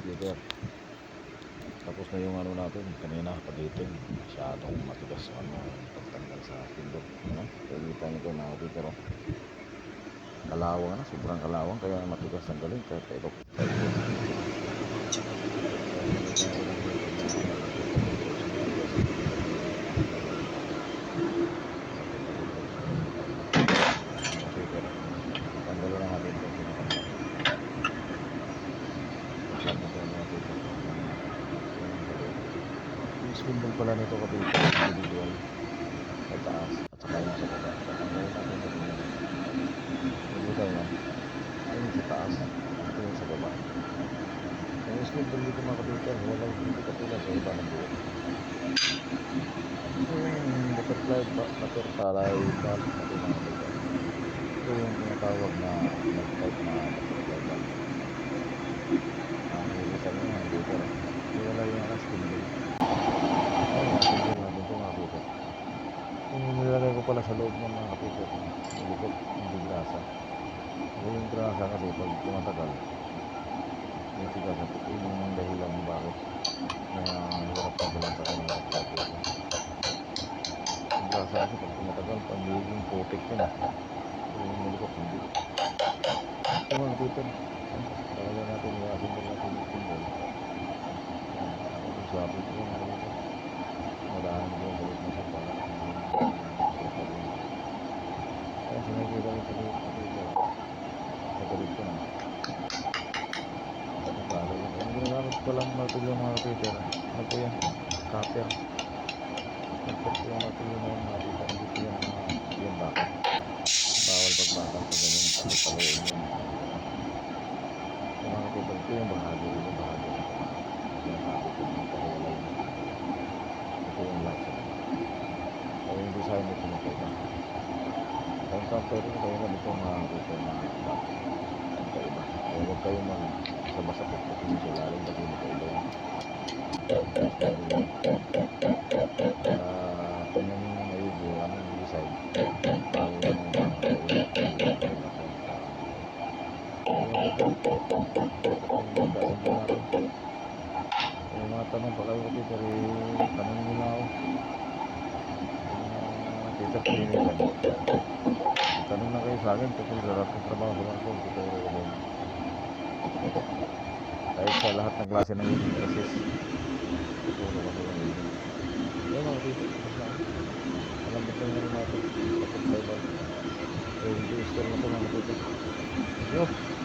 speaker. Tapos na yung ano natin kanina, pagiting masyadong matigas ano, pagtanggal sa pindot, ano? Kaya nito na speaker, oh. Kalawang na, sobrang kalawang, kaya matigas ang galing, kaya ito tanggalin na natin ito, yung spindle pala nito kapito individual sa taas at saka yung sa baba. Tanggalin natin ito, individual na yung sa taas at yung sa baba. Yung spindle dito mga kapito, wala, hindi katulad sa iba ng buo. Ito yung butterfly valve natin mga kapito. Ito yung tinatawag na type na butterfly valve. Ang hilitan nyo nga dito, wala yung spindle. Spindle natin ito mga kapito. Yung nilagay ko pala sa loob ng mga kapito, nilikot, hindi grasa. Yung grasa kasi pag tumatagal, yung tigas na ito yung dahilan kung bakit na hirap tanggalan sa kanila at sa kapito. Yung grasa kasi pag tumatagal, pag nagiging putik yun, yung nilikot hindi. Ito mga kapito, talaga natin yung asindal natin yung spindle. Yung sabi ko yung kapito, madahan ko yung balik na sa pala. Kaya sinagkita ko sa kapito, nagalit ko na. Ang ginagamit ko lang martilyo mga kapito, ano po yan? Cutter. Cutter po yung martilyo na yung makita. Hindi po yung bakit. Bawal pagbakal sa ganyan. Paluin yun. Yung mga kapito, ito yung bahagi. Ito bahagi. Sinasabi ko yung pahiwalay na. Ito yung lock sa baba. So yung design nito na ito iba. Kung compare nyo kayo na dito mga kapito na lock. Magkaiba. Kaya huwag kayo basa pagpapin nyo sa lalim kasi magkaiba yan. Tingnan nyo yung maigi, ano yung design. Yung mga tanong pa kayo kapito, tanong nyo na ako. Teacher Clinical. Tanong na kayo sa akin tungkol sa lahat ng trabaho sa mga kong tuturo ko din. Kahit sa lahat ng klase ng process, tuturo ko sa mga yun. Yan mga kapito, alam mo tayo na rin natin sa pag-Bible. Yung i-install na ito mga kapito. Yo!